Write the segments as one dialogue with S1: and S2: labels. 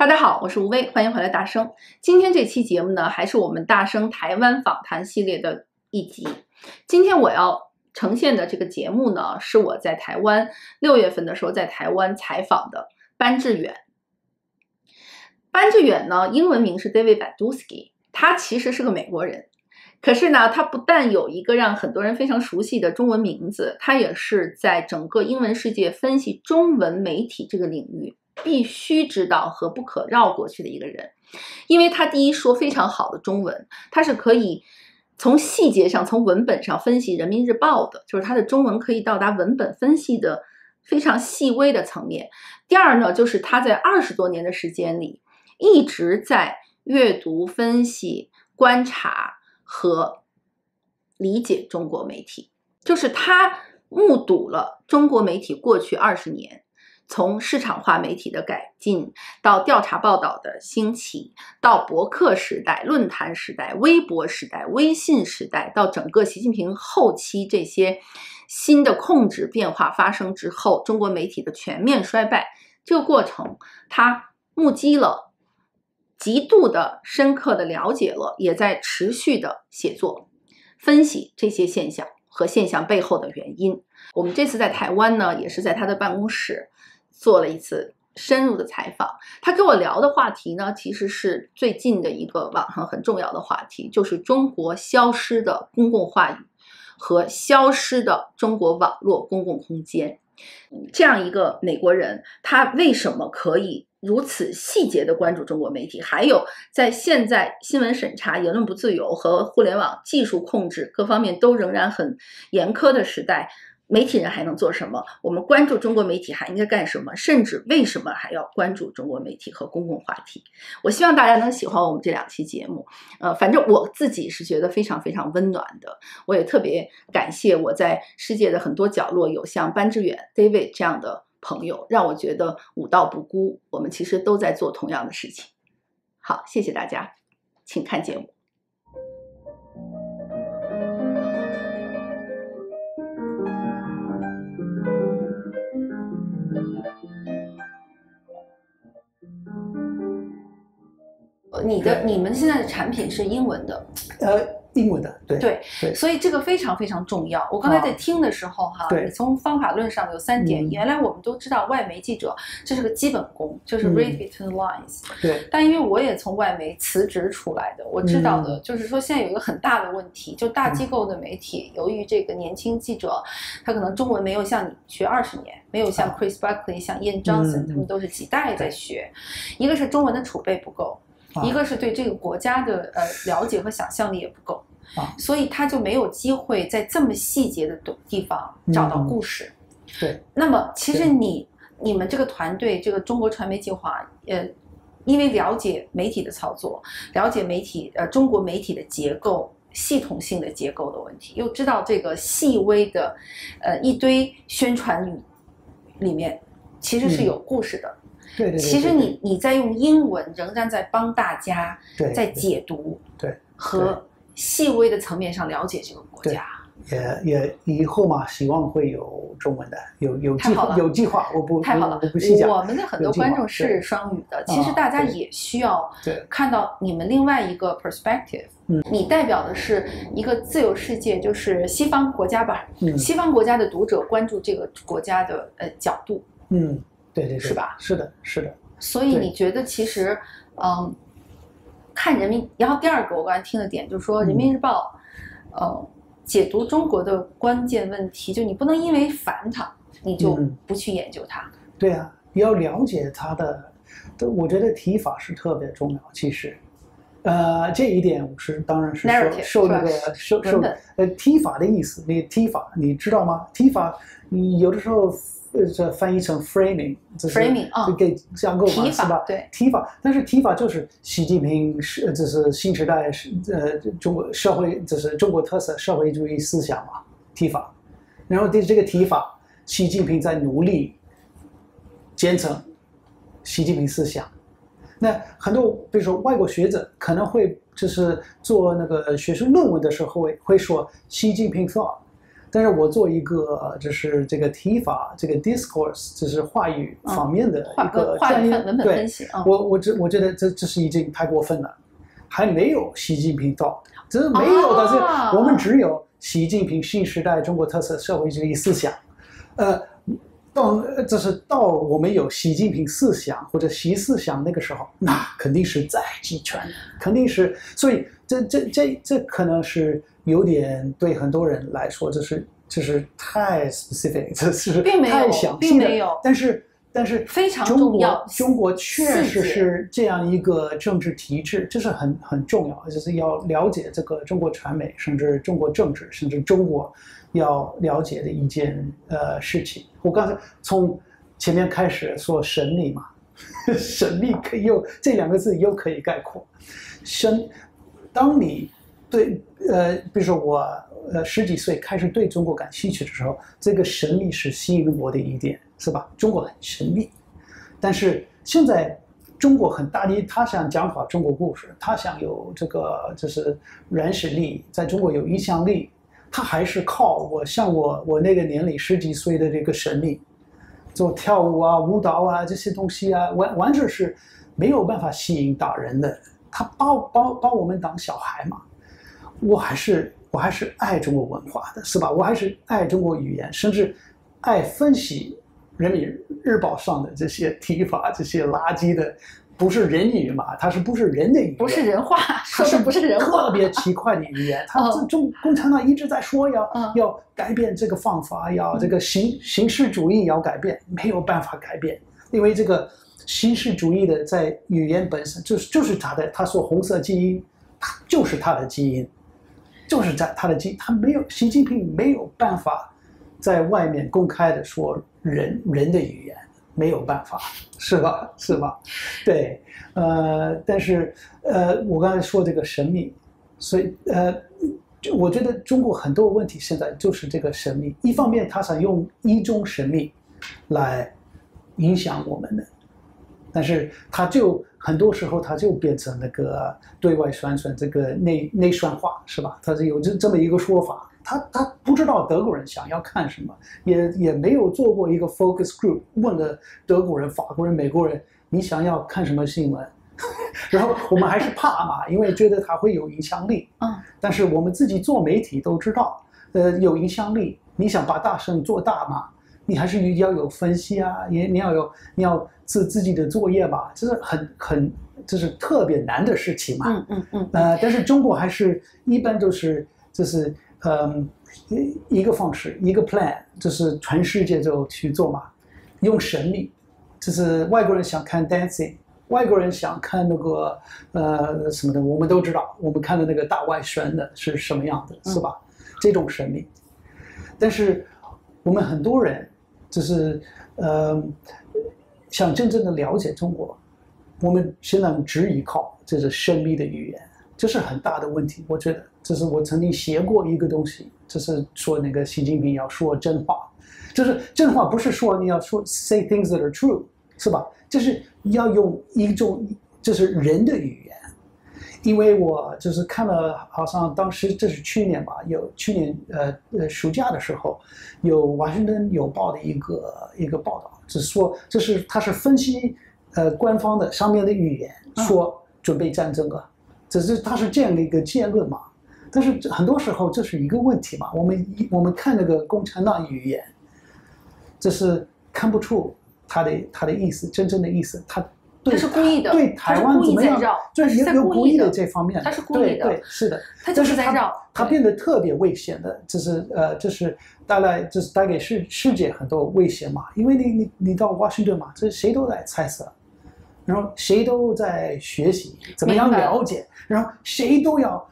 S1: 大家好，我是吴薇，欢迎回来大声。今天这期节目呢，还是我们大声台湾访谈系列的一集。今天我要呈现的这个节目呢，是我在台湾6月份的时候在台湾采访的班志远。班志远呢，英文名是 David Baldusky， 他其实是个美国人。可是呢，他不但有一个让很多人非常熟悉的中文名字，他也是在整个英文世界分析中文媒体这个领域必须知道和不可绕过去的一个人。因为他第一说非常好的中文，他是可以从细节上从文本上分析人民日报的，就是他的中文可以到达文本分析的非常细微的层面。第二呢，就是他在20多年的时间里一直在阅读分析观察和理解中国媒体，就是他目睹了中国媒体过去20年从市场化媒体的改进，到调查报道的兴起，到博客时代、论坛时代、微博时代、微信时代，到整个习近平后期这些新的控制变化发生之后，中国媒体的全面衰败，这个过程他目击了，极度的深刻的了解了，也在持续的写作分析这些现象和现象背后的原因。我们这次在台湾呢，也是在他的办公室做了一次深入的采访。他跟我聊的话题呢，其实是最近的一个网上很重要的话题，就是中国消失的公共话语和消失的中国网络公共空间。这样一个美国人，他为什么可以如此细节地关注中国媒体？还有在现在新闻审查、言论不自由和互联网技术控制各方面都仍然很严苛的时代，媒体人还能做什么？我们关注中国媒体还应该干什么？甚至为什么还要关注中国媒体和公共话题？我希望大家能喜欢我们这2期节目。反正我自己是觉得非常非常温暖的。我也特别感谢我在世界的很多角落有像班志远 David 这样的朋友，让我觉得吾道不孤，我们其实都在做同样的事情。好，谢谢大家，请看节目。你们现在的产品是英文的，
S2: 英文的，对，
S1: 所以这个非常非常重要。我刚才在听的时候你从方法论上有3点，原来我们都知道外媒记者这是个基本功，就是 read between lines，
S2: 对。
S1: 但因为我也从外媒辞职出来的，我知道的就是说现在有一个很大的问题，就大机构的媒体，由于这个年轻记者，他可能中文没有像你学20年，没有像 Chris Buckley、像 Ian Johnson，他们都是几代在学，一个是中文的储备不够。一个是对这个国家的了解和想象力也不够，所以他就没有机会在这么细节的地方找到故事。
S2: 对。
S1: 那么其实你们这个团队，这个中国传媒计划，因为了解媒体的操作，了解媒体中国媒体的结构，系统性的结构的问题，又知道这个细微的一堆宣传语里面其实是有故事的。
S2: 对，
S1: 其实你在用英文仍然在帮大家在解读，
S2: 对，
S1: 和细微的层面上了解这个国家。
S2: 也以后嘛，希望会有中文的，有计划，
S1: 太好了，
S2: 我不细讲。
S1: 我们的很多观众是双语的，其实大家也需要看到你们另外一个 perspective。你代表的是一个自由世界，就是西方国家吧？西方国家的读者关注这个国家的角度。
S2: 对，
S1: 是吧？
S2: 是的。
S1: 所以你觉得其实，看人民，然后第二个我刚才听的点就是说，人民日报，解读中国的关键问题，就你不能因为烦它，你就不去研究它。
S2: 对啊，要了解它的，我觉得提法是特别重要。其实，这一点我当然是受那个提法的意思。提法你知道吗？提法你有的时候。这翻译成 framing， 就给架构嘛，是吧？
S1: 对，
S2: 提法，但是提法就是习近平这是新时代中国社会，这是中国特色社会主义思想嘛，提法。然后对这个提法，习近平在努力坚持习近平思想。那很多比如说外国学者可能会就是做那个学术论文的时候会说习近平 thought。但是我做一个就是这个提法，这个 discourse， 就是话语方面的一个专业
S1: 文本分析。
S2: 我觉得这是已经太过分了，还没有习近平到，这没有的，是我们只有习近平新时代中国特色社会主义思想，到我们有习近平思想或者习思想那个时候，那肯定是再集权，肯定是，所以这可能是有点对很多人来说，就是太 specific， 这是太详细的，但是
S1: 非常重要。
S2: 中国确实是这样一个政治体制，这是很重要，就是要了解这个中国传媒，甚至中国政治，甚至中国要了解的一件事情。我刚才从前面开始说神秘嘛，神秘这两个字又可以概括。当你对比如说我10几岁开始对中国感兴趣的时候，这个神秘是吸引我的一点，是吧？中国很神秘，但是现在中国很大的，他想讲好中国故事，他想有这个就是软实力，在中国有影响力，他还是靠我那个年龄10几岁的这个神秘，做跳舞啊、舞蹈啊这些东西啊，完全是没有办法吸引大人的。他把我们当小孩嘛，我还是爱中国文化的，是吧？我还是爱中国语言，甚至爱分析人民日报上的这些提法，这些垃圾的，不是人语嘛？它不是人的语言，
S1: 不是人话，说的不是人话，
S2: 特别奇怪的语言。共产党一直在说要改变这个方法，要这个形式主义要改变，没有办法改变，因为这个形式主义的在语言本身就是他说红色基因，它就是他的基因。就是在他的习近平没有办法在外面公开的说人的语言，没有办法，是吧？对，但是我刚才说这个神秘，所以我觉得中国很多问题现在就是这个神秘，一方面他想用一种神秘来影响我们的。但是很多时候他就变成那个对外宣传这个内宣化，是吧？他是有这么一个说法，他不知道德国人想要看什么，也没有做过一个 focus group， 问了德国人、法国人、美国人，你想要看什么新闻？然后我们还是怕嘛，因为觉得他会有影响力。但是我们自己做媒体都知道，有影响力，你想把大声做大嘛？你还是要有分析啊，你要自己的作业吧，这是这是特别难的事情嘛。但是中国还是一般都是就是一个方式一个 plan， 就是全世界就去做嘛，用神秘，就是外国人想看 dancing， 外国人想看那个什么的，我们都知道，我们看的那个大外宣的是什么样的，是吧？这种神秘，但是我们很多人就是想真正的了解中国，我们现在只依靠这是神秘的语言，这是很大的问题。我觉得这是我曾经写过一个东西，就是说那个习近平要说真话，就是真话不是说你要说 say things that are true， 是吧？就是要用一种就是人的语言。因为我就是看了，好像当时这是去年吧，去年暑假的时候，有华盛顿邮报的一个报道，是说他是分析官方的上面的语言，说准备战争了，他是这样的一个结论嘛。但是很多时候这是一个问题嘛，我们看那个共产党语言，这是看不出他的意思，真正的意思，
S1: 他是故意的，
S2: 对台湾怎么样？
S1: 就是
S2: 有故意的这方面，
S1: 他是故意的，
S2: 对，是的，
S1: 他就是在绕，
S2: 他变得特别危险的，就是带给世界很多危险嘛。因为你到华盛顿嘛，这谁都在猜测，然后谁都在学习怎么样了解，然后谁都要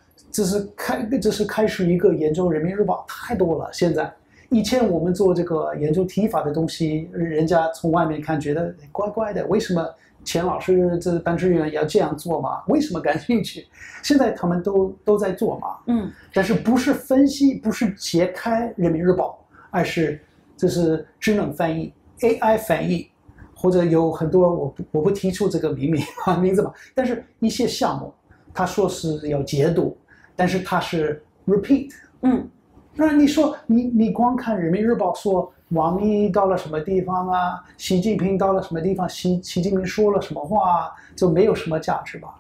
S2: 开始一个研究人民日报，太多了。现在以前我们做这个研究提法的东西，人家从外面看觉得怪怪的，为什么？钱老师这班志远要这样做吗？为什么感兴趣？现在他们都在做嘛。但是不是分析，不是揭开人民日报，而是就是智能翻译 AI 翻译，或者有很多我不提出这个名字嘛。但是一些项目，他说是要解读，但是他是 repeat，那你说你光看人民日报说王毅到了什么地方啊，习近平到了什么地方，习近平说了什么话，就没有什么价值吧？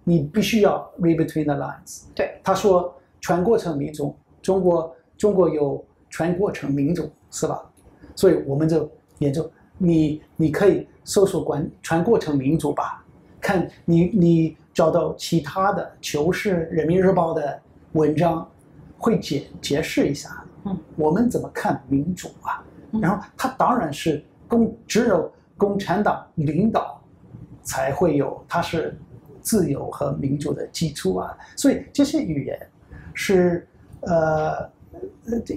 S2: 你必须要 read between the lines。
S1: 对，
S2: 他说全过程民主，中国有全过程民主，是吧？所以我们就研究，你可以搜索全过程民主吧，看你找到其他的《求是》《人民日报》的文章，会解释一下，我们怎么看民主啊？然后它当然是只有共产党领导才会有，它是自由和民主的基础啊。所以这些语言是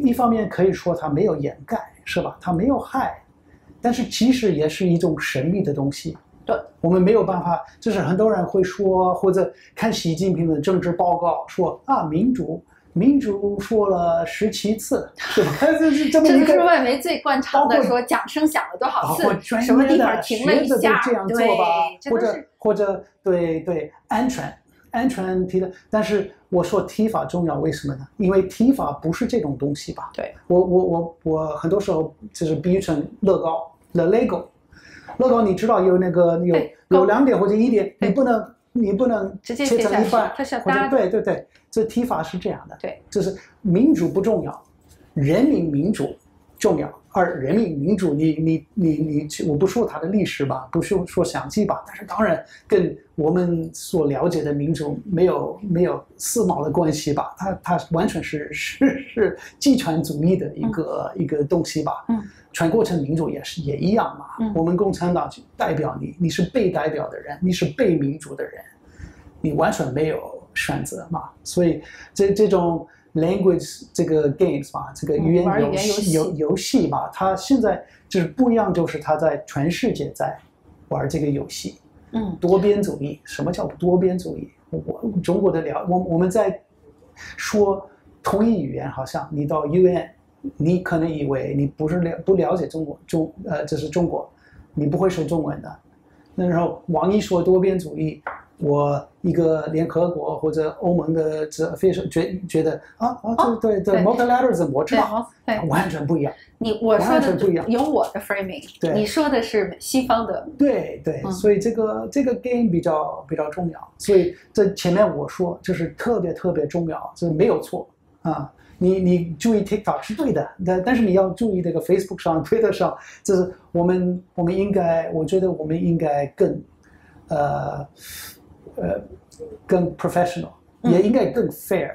S2: 一方面可以说它没有掩盖，是吧？它没有害，但是其实也是一种神秘的东西。
S1: 对，
S2: 我们没有办法，就是很多人会说，或者看习近平的政治报告说啊，民主说了17次，是吧？这
S1: 就是外媒最惯常的说掌声响了多少次，什么地方停了一下，
S2: 这样做吧，或者对安全提的。但是我说提法重要，为什么呢？因为提法不是这种东西吧？
S1: 对，
S2: 我很多时候就是比喻成乐高的 Lego。乐高你知道有2点或者1点，你不能
S1: 直接
S2: 切成一半，
S1: 它是要搭的。
S2: 对，这提法是这样的。
S1: 对，
S2: 就是民主不重要，人民民主重要。而人民民主，我不说它的历史吧，不说详细吧，但是当然跟我们所了解的民主没有丝毛的关系吧，它完全是极权主义的一个东西吧。全过程民主也一样嘛。我们共产党代表你是被代表的人，你是被民主的人，你完全没有选择嘛。所以这种 language 这个 games 吧，这个语言游戏吧，它现在就是不一样，就是它在全世界在玩这个游戏。多边主义，什么叫多边主义？中国的我们在说同一语言，好像你到 UN。你可能以为你不了解这是中国，你不会说中文的。那时候王毅说多边主义，我一个联合国或者欧盟的这 official 觉得对 multilateralism 我知道，完全不一样。
S1: 我说的有我的 framing， 你说的是西方的。
S2: 对，所以这个 game 比较重要。所以这前面我说就是特别重要，这没有错啊。你注意 TikTok 是对的，但是你要注意这个 Facebook 上、Twitter 上，就是我觉得我们应该更 professional， 也应该更 fair，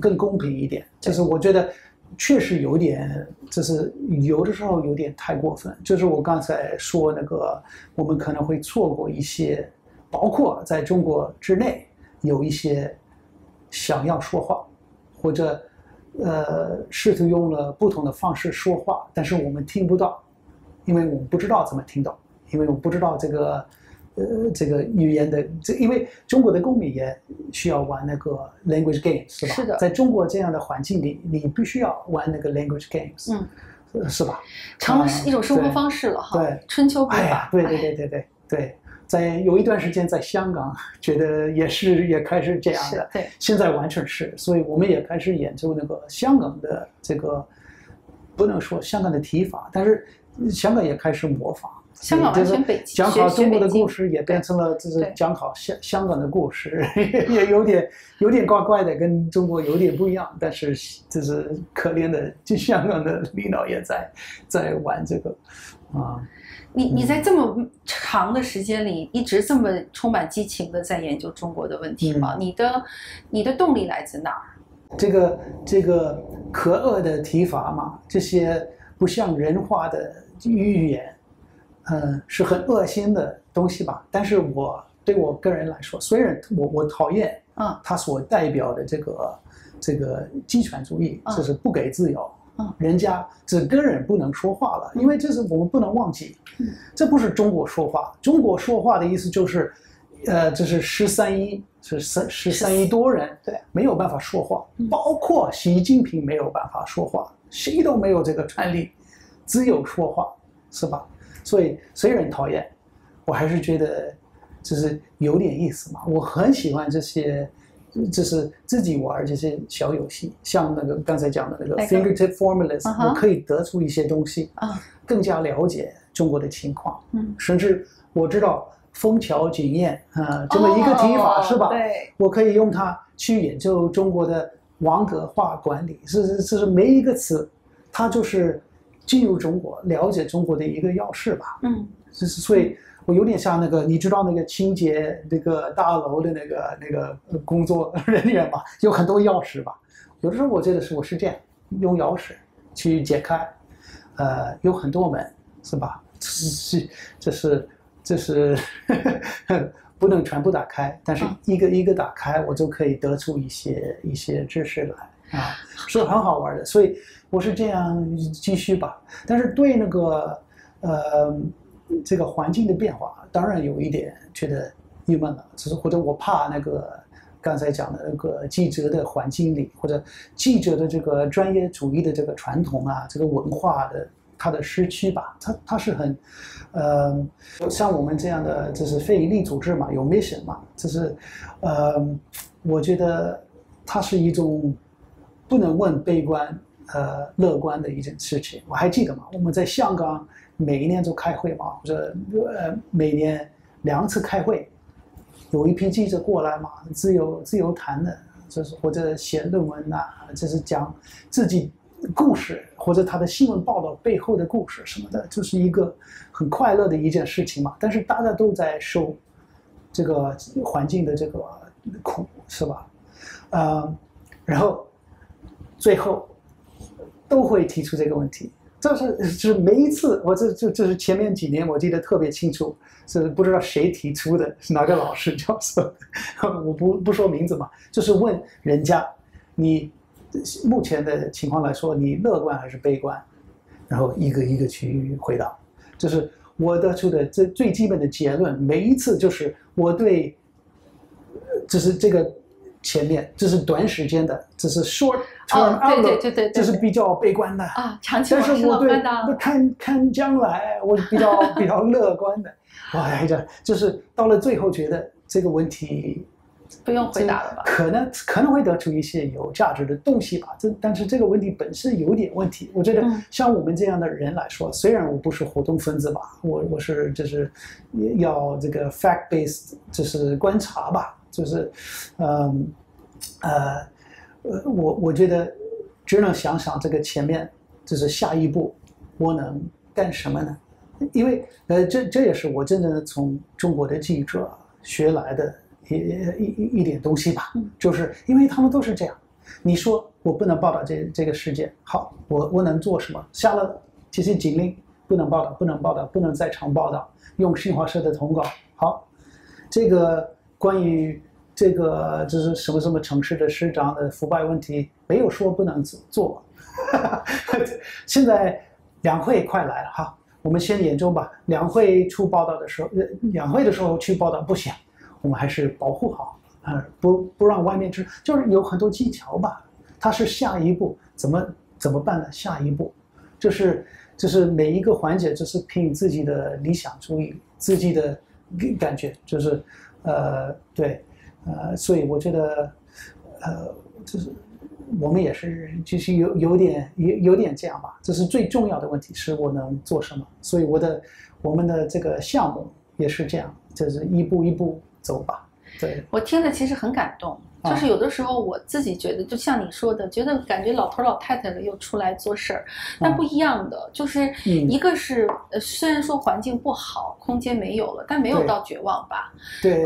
S2: 更公平一点。就是我觉得确实有点，就是有的时候有点太过分。就是我刚才说那个，我们可能会错过一些，包括在中国之内有一些想要说话，或者试图用了不同的方式说话，但是我们听不到，因为我们不知道怎么听到，因为我们不知道这个语言的，因为中国的公民也需要玩那个 language games， 是吧？
S1: 是的，
S2: 在中国这样的环境里，你必须要玩那个 language games，是吧？
S1: 成了一种生活方式了哈。
S2: 对，
S1: 春秋笔法。
S2: 对。在有一段时间在香港，觉得也开始这样的，
S1: 对，
S2: 现在完全是，所以我们也开始研究那个香港的这个，不能说香港的提法，但是香港也开始模仿，
S1: 香港完全
S2: 讲好中国的故事也变成了就是讲好香港的故事，也有点怪怪的，跟中国有点不一样，但是就是可怜的，就香港的领导也在玩这个啊。
S1: 你在这么长的时间里一直这么充满激情的在研究中国的问题吗？你的动力来自哪儿？
S2: 这个可恶的提法嘛，这些不像人话的语言，是很恶心的东西吧。但是对我个人来说，虽然我讨厌他所代表的这个极权主义，就是不给自由。人家这个人不能说话了，因为这是我们不能忘记，这不是中国说话。中国说话的意思就是，这是13亿多人，
S1: 对，
S2: 没有办法说话，包括习近平没有办法说话，谁都没有这个权利，自由说话，是吧？所以虽然讨厌，我还是觉得就是有点意思嘛。我很喜欢这些就是自己玩这些小游戏，像那个刚才讲的那个 fingertip formulas，我可以得出一些东西，更加了解中国的情况，甚至我知道枫桥经验这么一个提法是吧？
S1: 对，
S2: 我可以用它去研究中国的网格化管理，是每一个词，它就是进入中国、了解中国的一个钥匙吧。所以我有点像那个，你知道那个清洁那个大楼的那个工作人员吧，有很多钥匙吧。有的时候我觉得我是这样，用钥匙去解开，有很多门是吧？这是不能全部打开，但是一个一个打开，我就可以得出一些知识来是很好玩的。所以我是这样继续吧。但是对那个这个环境的变化，当然有一点觉得郁闷了，就是或者我怕那个刚才讲的那个记者的环境里，或者记者的这个专业主义的这个传统这个文化的它的失去吧，它是很像我们这样的就是非营利组织嘛，有 mission 嘛，就是我觉得它是一种不能问悲观乐观的一件事情。我还记得嘛，我们在香港每一年都开会嘛，或者每年2次开会，有一批记者过来嘛，自由谈的，就是或者写论文就是讲自己故事或者他的新闻报道背后的故事什么的，就是一个很快乐的一件事情嘛。但是大家都在受这个环境的这个苦，是吧？然后最后都会提出这个问题。就是每一次，我这是前面几年我记得特别清楚，是不知道谁提出的，是哪个老师教授的，我不说名字嘛，就是问人家你目前的情况来说，你乐观还是悲观？然后一个一个去回答。就是我得出的最基本的结论，每一次就是我对，就是这个前面，这是短时间的，这是 short term outlook，这是比较悲观的
S1: 长期我是乐观的。
S2: 但是我看将来，我比较乐观的。哇，就是到了最后觉得这个问题
S1: 不用回答了吧？
S2: 可能会得出一些有价值的东西吧。但是这个问题本身有点问题。我觉得像我们这样的人来说，虽然我不是活动分子吧，我是就是要这个 fact based， 就是观察吧，就是我觉得只能想想这个前面就是下一步我能干什么呢？因为这也是我真的从中国的记者学来的一点东西吧，就是因为他们都是这样。你说我不能报道这个事件，好，我能做什么？下了这些警令，不能报道，不能报道，不能在场报道，用新华社的通稿。好，这个关于这个就是什么城市的市长的腐败问题，没有说不能做。现在两会快来了哈，我们先研究吧。两会出报道的时候，两会的时候去报道不行，我们还是保护好不让外面知，就是有很多技巧吧。它是下一步怎么办呢？下一步就是每一个环节就是凭自己的理想主义，自己的感觉，就是对。所以我觉得，就是我们也是，就是有点这样吧。这是最重要的问题，是我能做什么。所以我们的这个项目也是这样，就是一步一步走吧。对，
S1: 我听了其实很感动。就是有的时候我自己觉得，就像你说的，觉得感觉老头老太太了又出来做事儿，但不一样的就是一个是虽然说环境不好，空间没有了，但没有到绝望吧。
S2: 对，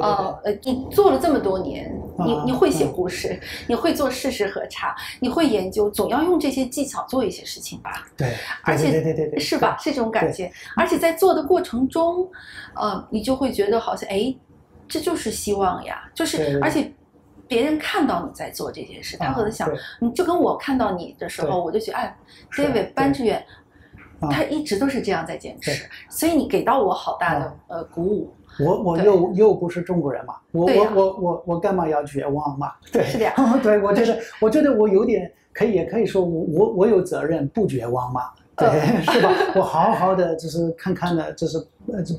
S1: 你做了这么多年，你会写故事，你会做事实核查，你会研究，总要用这些技巧做一些事情吧。
S2: 对，
S1: 而且
S2: 对
S1: 是吧？是这种感觉。而且在做的过程中，你就会觉得好像这就是希望呀，就是而且。别人看到你在做这件事，他可能想，你就跟我看到你的时候，我就觉得David 班志远，他一直都是这样在坚持，所以你给到我好大的鼓舞。
S2: 我又不是中国人嘛，我干嘛要绝望嘛？对，
S1: 是的呀。
S2: 对，我觉得我有点也可以说我有责任不绝望嘛。对，是吧？我好好的就是看看的，就是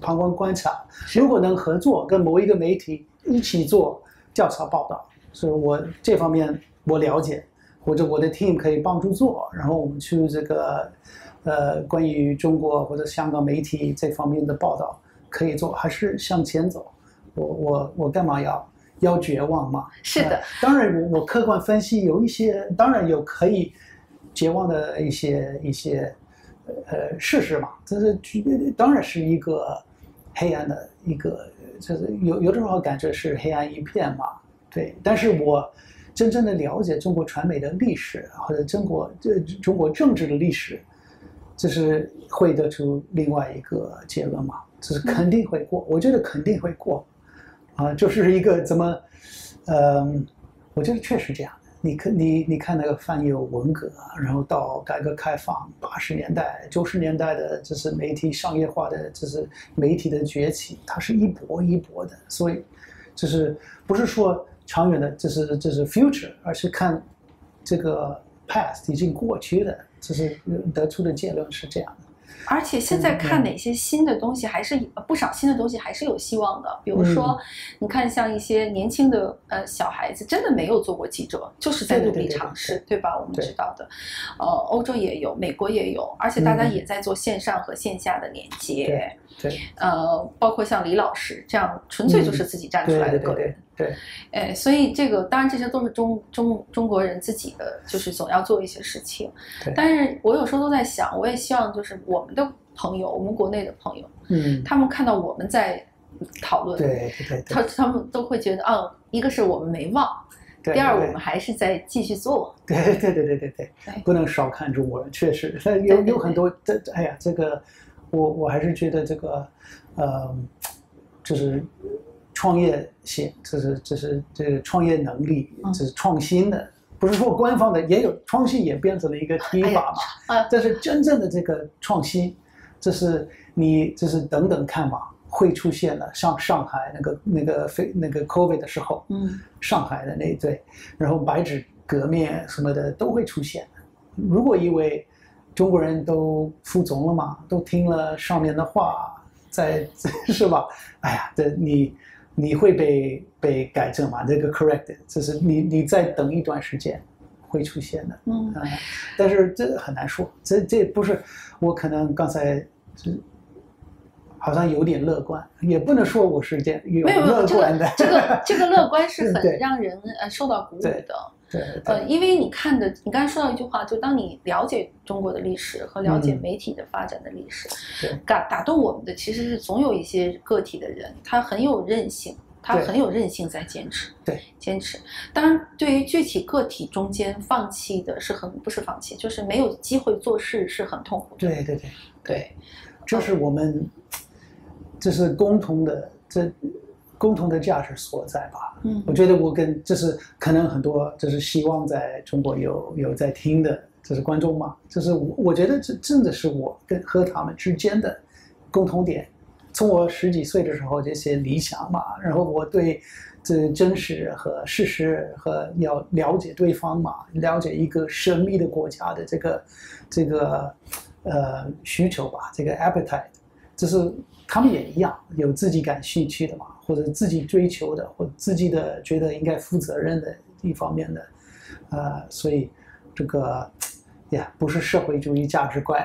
S2: 旁观观察，如果能合作跟某一个媒体一起做调查报道。是我这方面我了解，或者我的 team 可以帮助做，然后我们去这个关于中国或者香港媒体这方面的报道可以做，还是向前走。我干嘛要绝望嘛？
S1: 是的，
S2: 当然我客观分析有一些，当然有可以绝望的一些事实嘛，这是当然是一个黑暗的一个，就是有的时候感觉是黑暗一片嘛，对。但是我真正的了解中国传媒的历史，或者中国政治的历史，就是会得出另外一个结论嘛，就是肯定会过，我觉得肯定会过，就是一个怎么，我觉得确实这样。你看那个翻有文革，然后到改革开放80年代、90年代的，就是媒体商业化的，就是媒体的崛起，它是一波一波的，所以就是不是说长远的，这是 future， 而是看这个 past 已经过去的，就是得出的结论是这样的。
S1: 而且现在看哪些新的东西，还是不少新的东西还是有希望的。比如说，你看像一些年轻的小孩子，真的没有做过记者，就是在努力尝试，对吧？我们知道的，欧洲也有，美国也有，而且大家也在做线上和线下的连接。
S2: 对，
S1: 包括像李老师这样，纯粹就是自己站出来的个人。
S2: 对，
S1: 所以这个当然这些都是中国人自己的，就是总要做一些事情。但是我有时候都在想，我也希望就是我们的朋友，我们国内的朋友，他们看到我们在讨论，
S2: 对，
S1: 他们都会觉得一个是我们没忘，第二我们还是在继续做。
S2: 对，不能少看中国人，确实，有很多哎呀，这个我还是觉得这个就是创业性，这是这个创业能力，这是创新的，不是说官方的也有创新，也变成了一个提法嘛。但是真正的这个创新，这是等等看嘛，会出现了。像上海那个 COVID 的时候，上海的那一对，然后白纸革命什么的都会出现。如果因为中国人都服从了嘛，都听了上面的话，是吧？哎呀，你会被改正嘛？这个 correct， 就是你再等一段时间会出现的。但是这很难说，这不是我可能刚才好像有点乐观，也不能说我是有乐观的。
S1: 这个乐观是很让人受到鼓舞的。
S2: 对，
S1: 因为你刚才说到一句话，就当你了解中国的历史和了解媒体的发展的历史，打动我们的其实是总有一些个体的人，他很有韧性，在坚持。坚持。当然，对于具体个体中间放弃的不是放弃，就是没有机会做事是很痛苦的。对，
S2: 这是我们这是共同的价值所在吧。我觉得就是可能很多就是希望在中国有在听的，就是观众嘛，就是我觉得这真的是我和他们之间的共同点。从我10几岁的时候这些理想嘛，然后我对这真实和事实和要了解对方嘛，了解一个神秘的国家的这个需求吧，这个 appetite， 就是他们也一样有自己感兴趣的嘛，或者自己追求的，或者自己的觉得应该负责任的一方面的，所以这个不是社会主义价值观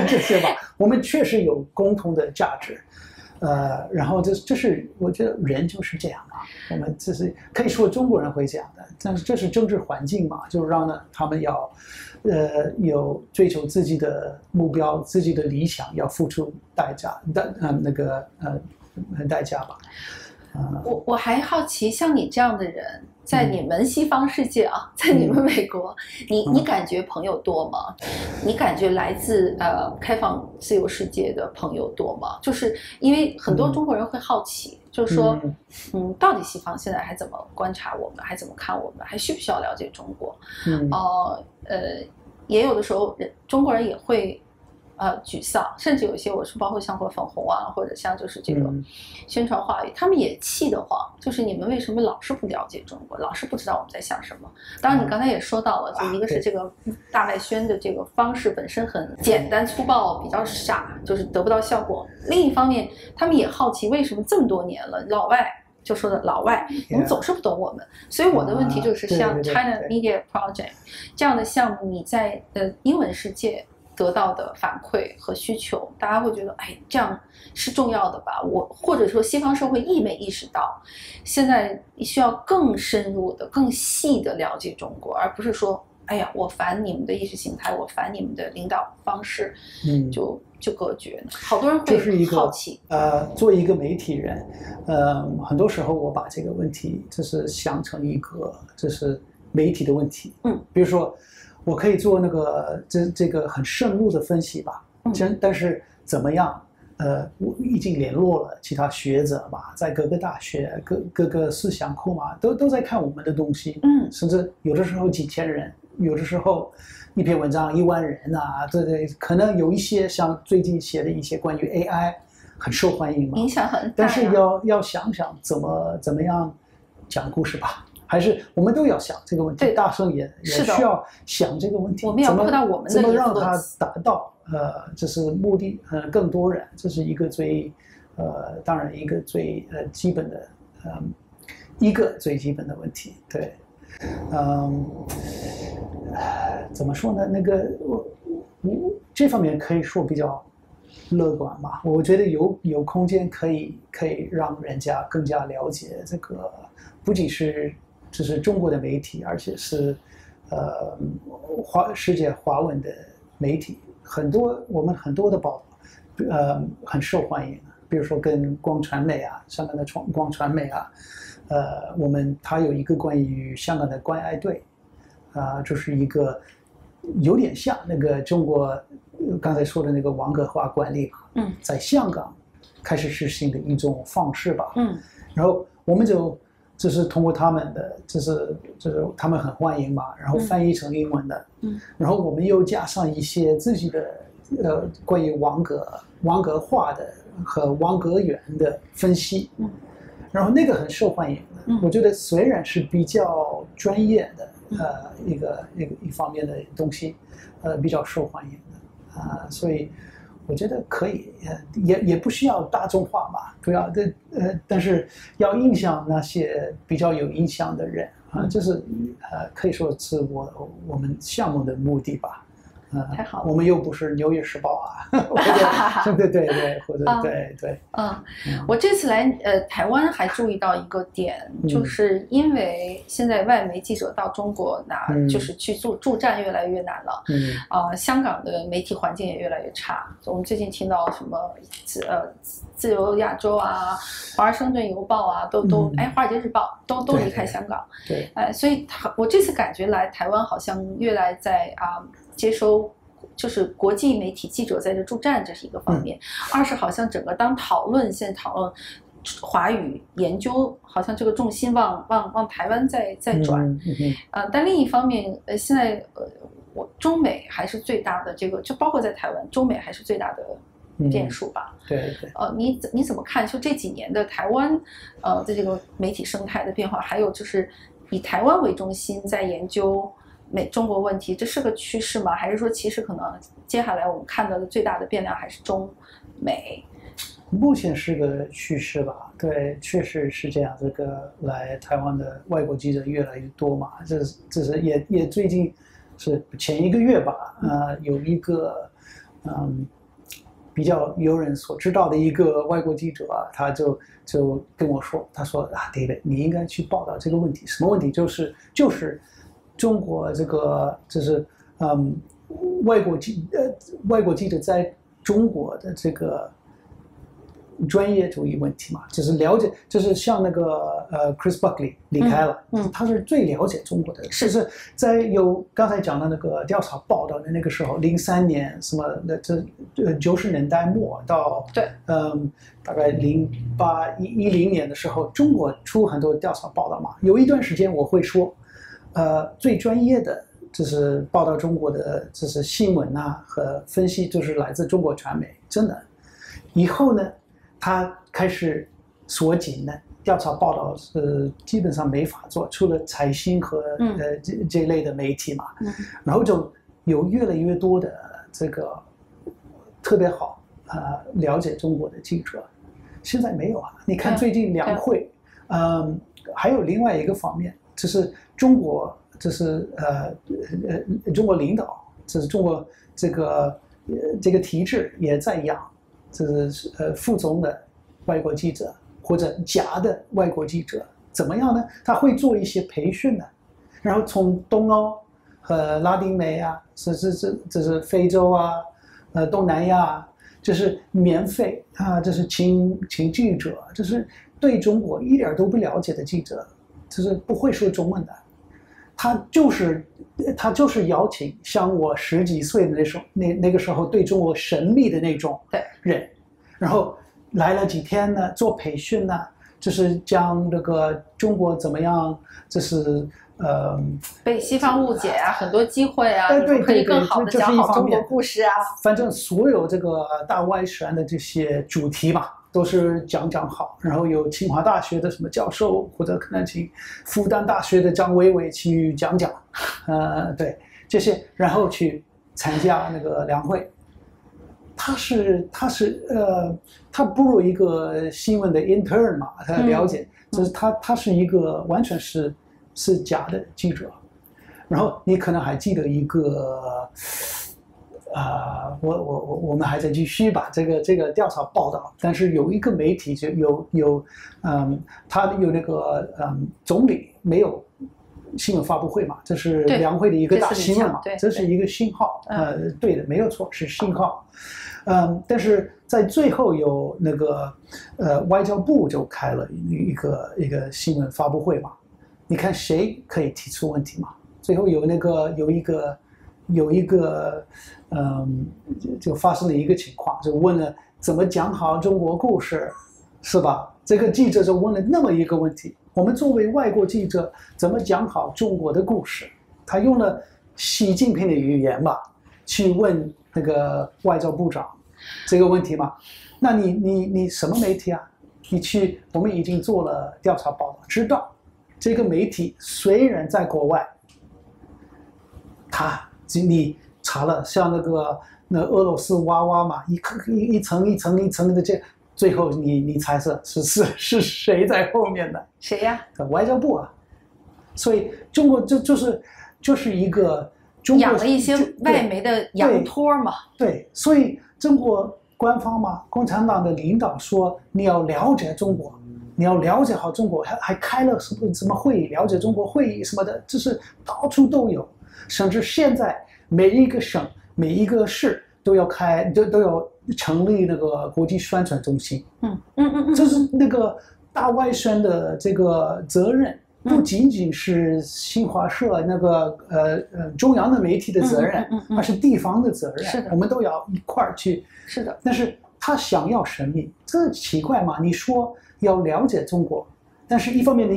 S2: 这些吧，我们确实有共同的价值，然后这是我觉得人就是这样嘛，我们这是可以说中国人会这样的，但是这是政治环境嘛，就让他们要有追求自己的目标、自己的理想，要付出代价代价吧。
S1: 我还好奇，像你这样的人，在你们西方世界在你们美国，你感觉朋友多吗？你感觉来自开放自由世界的朋友多吗？就是因为很多中国人会好奇，就是说，到底西方现在还怎么观察我们，还怎么看我们，还需不需要了解中国？也有的时候中国人也会沮丧，甚至有一些我是包括像粉红或者像就是这个宣传话语，他们也气得慌，就是你们为什么老是不了解中国，老是不知道我们在想什么？当然你刚才也说到了，就一个是这个大外宣的这个方式本身很简单粗暴，比较傻，就是得不到效果。另一方面，他们也好奇为什么这么多年了，老外就说的老外，你们总是不懂我们。所以我的问题就是像 China Media Project 这样的项目，你在英文世界得到的反馈和需求，大家会觉得，哎，这样是重要的吧？或者说西方社会没意识到，现在需要更深入的、更细的了解中国，而不是说，哎呀，我烦你们的意识形态，我烦你们的领导方式，就隔绝。好多人会好奇。
S2: 作为一个媒体人，很多时候我把这个问题就是想成一个就是媒体的问题。比如说。我可以做那个这个很深入的分析吧，但是怎么样？我已经联络了其他学者嘛，在各个大学、各个思想库嘛，都在看我们的东西，甚至有的时候几千人，有的时候一篇文章1万人啊，对，可能有一些像最近写的一些关于 AI 很受欢迎嘛，
S1: 影响很大，
S2: 但是要想想怎么样讲故事吧。还是我们都要想这个问题，大圣也需要想这个问题，
S1: 我们要碰到我们的
S2: 怎么让它达到这是目的更多人，这是一个最当然一个最基本的最基本的问题，对，怎么说呢？那个我这方面可以说比较乐观吧，我觉得有空间可以让人家更加了解这个，不仅是就是中国的媒体，而且是世界华文的媒体，我们很多的报道很受欢迎，比如说跟光传媒啊，香港的光传媒啊，它有一个关于香港的关爱队就是一个有点像那个中国刚才说的那个王格化管理嘛，在香港开始实行的一种方式吧，然后我们就是通过他们的，就是他们很欢迎嘛，然后翻译成英文的，然后我们又加上一些自己的关于王格化的和王格源的分析，然后那个很受欢迎的，我觉得虽然是比较专业的一方面的东西，比较受欢迎的所以我觉得可以，也不需要大众化嘛，不要但是要影响那些比较有影响的人这是可以说是我们项目的目的吧。
S1: 太好了，
S2: 我们又不是《纽约时报》或者对，或者对。
S1: 我这次来台湾还注意到一个点，就是因为现在外媒记者到中国就是去驻站越来越难了，香港的媒体环境也越来越差。我们最近听到什么自由亚洲啊、华盛顿邮报啊，华尔街日报都离开香港。
S2: 对，
S1: 所以我这次感觉来台湾好像越来在接收就是国际媒体记者在这驻站，这是一个方面。二是好像整个现在讨论华语研究，好像这个重心往台湾在转。但另一方面，现在中美还是最大的这个，就包括在台湾，中美还是最大的变数吧。
S2: 对。
S1: 你怎么看？就这几年的台湾的这个媒体生态的变化，还有就是以台湾为中心在研究中国问题，这是个趋势吗？还是说其实可能接下来我们看到的最大的变量还是中美？
S2: 目前是个趋势吧，对，确实是这样。这个来台湾的外国记者越来越多嘛，这是也最近是前1个月吧，有一个比较有人所知道的一个外国记者他就跟我说，他说David， 你应该去报道这个问题。什么问题？就是中国这个就是外国记者在中国的这个专业主义问题嘛，就是了解，就是像那个Chris Buckley 离开了，他是最了解中国的，就是在有刚才讲的那个调查报道的那个时候，03年什么的，这90年代末到大概1010年的时候，中国出很多调查报道嘛，有一段时间我会说。最专业的就是报道中国的就是新闻和分析，就是来自中国传媒，真的。以后呢，他开始缩紧了，调查报道是基本上没法做，除了财新和这类的媒体嘛，然后就有越来越多的这个特别好了解中国的记者，现在没有你看最近两会。还有另外一个方面，就是中国，中国领导，就是中国这个体制也在养，就是附中的外国记者或者假的外国记者，怎么样呢？他会做一些培训的，然后从东欧和拉丁美啊，这是非洲啊，东南亚，就是免费啊，这是请记者，就是对中国一点都不了解的记者，就是不会说中文的，他就是邀请像我10几岁的那个时候对中国神秘的那种人，然后来了几天呢，做培训呢，就是讲这个中国怎么样，就是
S1: 被西方误解啊，很多机会啊，可以更好的讲好中国故事啊。
S2: 反正所有这个大外宣的这些主题嘛，都是讲好，然后有清华大学的什么教授，或者可能请复旦大学的张伟伟去讲，对这些，然后去参加那个两会。他不如一个新闻的 intern 嘛，他了解，就是他是一个完全是假的记者。然后你可能还记得一个，我们还在继续把这个调查报道，但是有一个媒体就他有那个总理没有新闻发布会嘛，这是两会的一个大新闻嘛，这是一个信号，对的，没有错，是信号。但是在最后有那个外交部就开了一个新闻发布会嘛，你看谁可以提出问题嘛？最后有一个就发生了一个情况，就问了怎么讲好中国故事，是吧？这个记者就问了那么一个问题：我们作为外国记者怎么讲好中国的故事？他用了习近平的语言吧，去问那个外交部长这个问题嘛。那你什么媒体啊？我们已经做了调查报道，知道这个媒体虽然在国外，你查了像那俄罗斯娃娃嘛，一层的这，最后你猜测是谁在后面的？
S1: 谁呀？
S2: 外交部啊。所以中国就是一个中国
S1: 养了一些外媒的羊托嘛。
S2: 对，所以中国官方嘛，共产党的领导说你要了解中国，你要了解好中国，还开了什么会议，了解中国会议什么的，就是到处都有，甚至现在每一个省、每一个市都要成立那个国际宣传中心。这是那个大外宣的这个责任。不仅仅是新华社那个中央的媒体的责任，而是地方的责任。
S1: 是的，
S2: 我们都要一块儿去。
S1: 是的，
S2: 但是他想要神秘，这奇怪嘛？你说要了解中国，但是一方面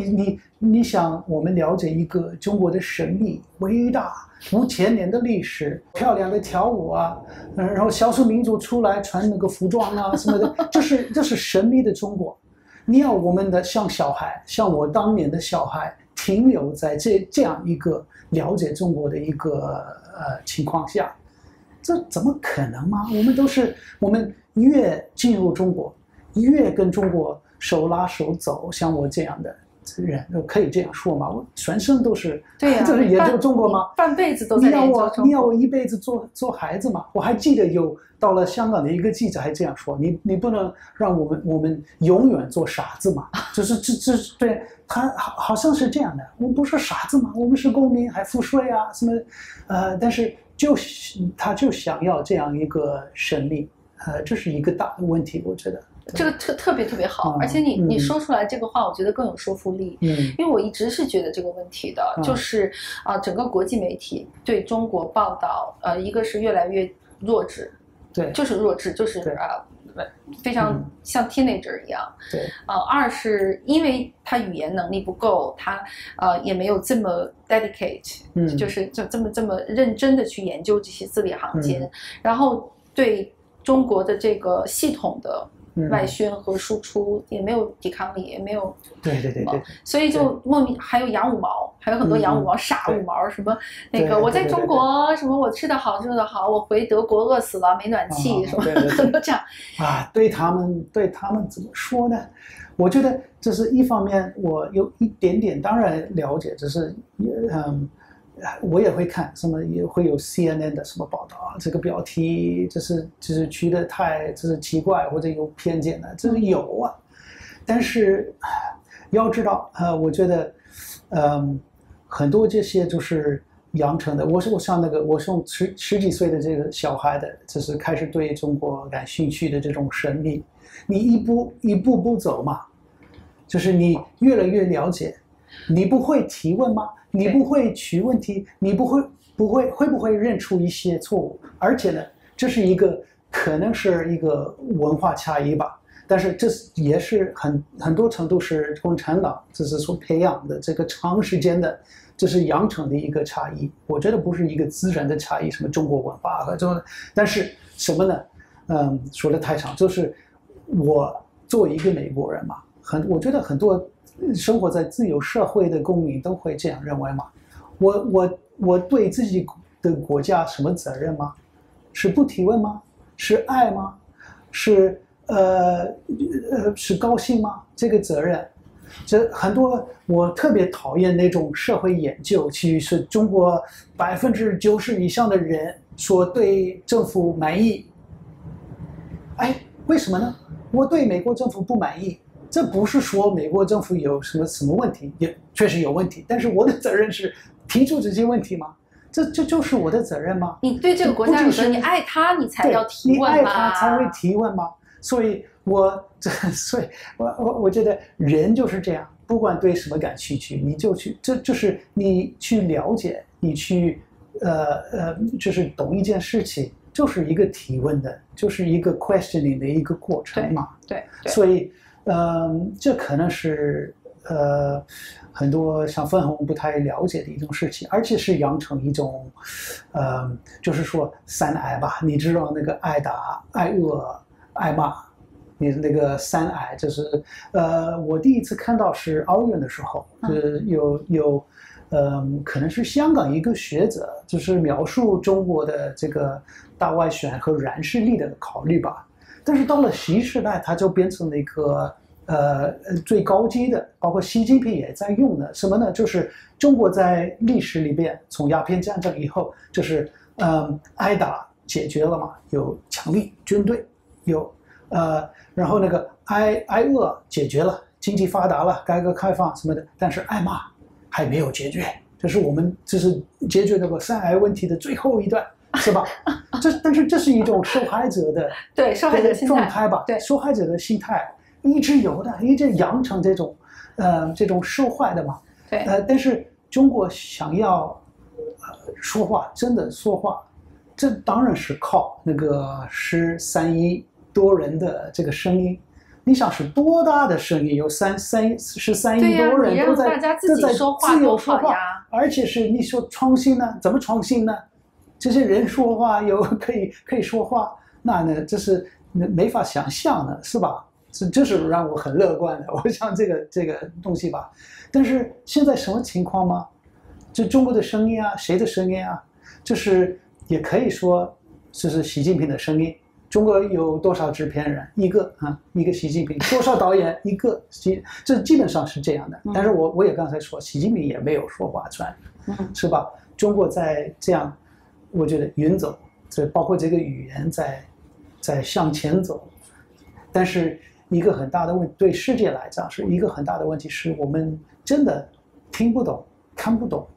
S2: 你想我们了解一个中国的神秘、伟大、5000年的历史，漂亮的跳舞啊，然后少数民族出来穿那个服装啊什么的，这是神秘的中国。你要我们的像我当年的小孩停留在这样一个了解中国的一个情况下，这怎么可能吗？我们越进入中国，越跟中国手拉手走，像我这样的人，可以这样说吗？我全身都是，
S1: 对呀，
S2: 这是研究中国吗？
S1: 半辈子都在研究中国。
S2: 你要我一辈子做孩子吗？我还记得到了香港的一个记者还这样说：你不能让我们永远做傻子嘛？就是对他好像是这样的。我们不是傻子嘛？我们是公民，还付税啊什么？但是他就想要这样一个神秘，这是一个大的问题，我觉得。
S1: 这个特别好，而且你说出来这个话，我觉得更有说服力。因为我一直是觉得这个问题的，就是整个国际媒体对中国报道，一个是越来越弱智，
S2: 对，
S1: 就是弱智，就是非常像 teenager 一样。
S2: 对，
S1: 二是因为他语言能力不够，他也没有这么 dedicate，就是这么认真的去研究这些字里行间，然后对中国的这个系统的外宣和输出也没有抵抗力，也没有
S2: 对，
S1: 所以就莫名还有养五毛，还有很多养五毛、傻五毛，什么那个我在中国什么我吃得好住得好，我回德国饿死了没暖气，什么很多这样
S2: 啊。对他们怎么说呢？我觉得这是一方面，我有一点点当然了解，只是我也会看什么，也会有 CNN 的什么报道啊，这个标题就是取得太就是奇怪或者有偏见的，这是有啊。但是要知道，我觉得，很多这些就是养成的。我像那个，我从十几岁的这个小孩的，就是开始对中国感兴趣的这种神秘，你一步步走嘛，就是你越来越了解，你不会提问吗？你不会提问题，你会不会认出一些错误？而且呢，这是可能是一个文化差异吧。但是这也是很多程度是共产党就是所培养的这个长时间的，这是养成的一个差异。我觉得不是一个自然的差异，什么中国文化和这种，但是什么呢？说的太长，就是我作为一个美国人嘛，我觉得很多生活在自由社会的公民都会这样认为嘛。我对自己的国家什么责任吗？是不提问吗？是爱吗？是高兴吗？这个责任，这很多我特别讨厌那种社会研究，其实是中国90%以上的人说对政府满意。哎，为什么呢？我对美国政府不满意，这不是说美国政府有什么问题，也确实有问题，但是我的责任是提出这些问题吗？这就是我的责任吗？
S1: 你对这个国家有责任，你爱他，你才要提问嘛。
S2: 你爱他才会提问吗？所以我觉得人就是这样，不管对什么感兴趣，你就去，这就是你去了解，你去就是懂一件事情，就是一个提问的，就是一个 questioning 的一个过程嘛。
S1: 对。
S2: 所以这可能是很多像分红不太了解的一种事情，而且是养成一种就是说三癌吧，你知道那个爱打、爱恶、爱骂，你那个三癌就是我第一次看到是奥运的时候，有可能是香港一个学者，就是描述中国的这个大外宣和软实力的考虑吧。但是到了习时代，它就变成了一个最高级的，包括习近平也在用的什么呢？就是中国在历史里边，从鸦片战争以后，就是挨打解决了嘛，有强力军队，有然后那个挨饿解决了，经济发达了，改革开放什么的，但是挨骂还没有解决，就是解决这个三癌问题的最后一段。是吧？但是这是一种受害者的
S1: 受害者心态
S2: 状态吧？对，受害者的心态一直有的，一直养成这种受害的嘛。
S1: 对，
S2: 但是中国想要说话，真的说话，这当然是靠那个13亿多人的这个声音。你想是多大的声音？有13亿多人都在自由说话，而且是你说创新呢？怎么创新呢？这些人说话可以说话，那呢，这是没法想象的，是吧？这是让我很乐观的。我想这个东西吧。但是现在什么情况吗？就中国的声音啊，谁的声音啊？就是也可以说这是习近平的声音。中国有多少制片人？一个习近平。多少导演？一个这基本上是这样的。但是我也刚才说，习近平也没有说话权，是吧？中国在这样。我觉得云走，这包括这个语言在向前走，但是一个很大的问题，对世界来讲是一个很大的问题，是我们真的听不懂、看不懂。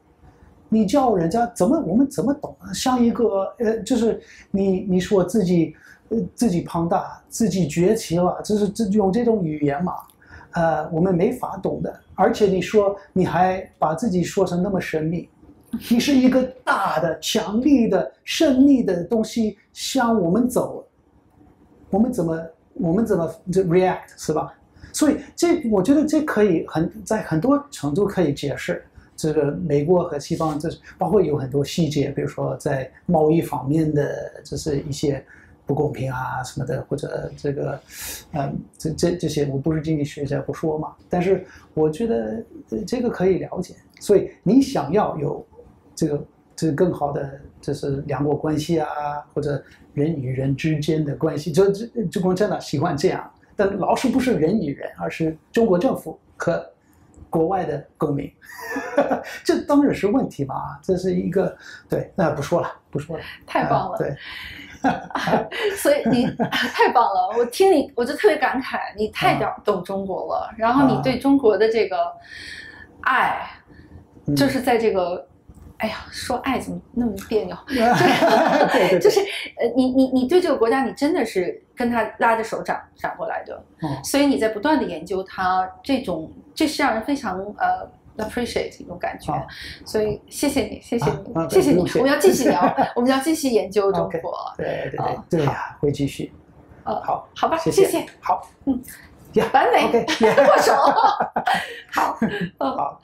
S2: 你叫人家我们怎么懂？像一个就是你说自己庞大、自己崛起了，这用这种语言嘛，我们没法懂的。而且你说你还把自己说成那么神秘。你是一个大的、强力的、神秘的东西向我们走，我们怎么react 是吧？所以我觉得这可以在很多程度可以解释这个美国和西方，这包括有很多细节，比如说在贸易方面的就是一些不公平啊什么的，或者这个这些我不是经济学家不说嘛，但是我觉得这个可以了解。所以你想要有这更好的就是两国关系啊，或者人与人之间的关系，就共产党喜欢这样。但老师不是人与人，而是中国政府和国外的公民，这当然是问题嘛。这是一个对，那不说了，
S1: 太棒了，
S2: 对。
S1: 所以你太棒了，我听你我就特别感慨，你太懂中国了，然后你对中国的这个爱，就是在这个，哎呀，说爱怎么那么别扭？就是你对这个国家，你真的是跟他拉着手长过来的，所以你在不断的研究它，这是让人非常appreciate 一种感觉，所以谢谢你，谢谢你，我们要继续聊，我们要继续研究中国。
S2: 对呀，会继续。
S1: 好吧，
S2: 谢
S1: 谢，
S2: 好，
S1: 完美，握手，好，
S2: 好。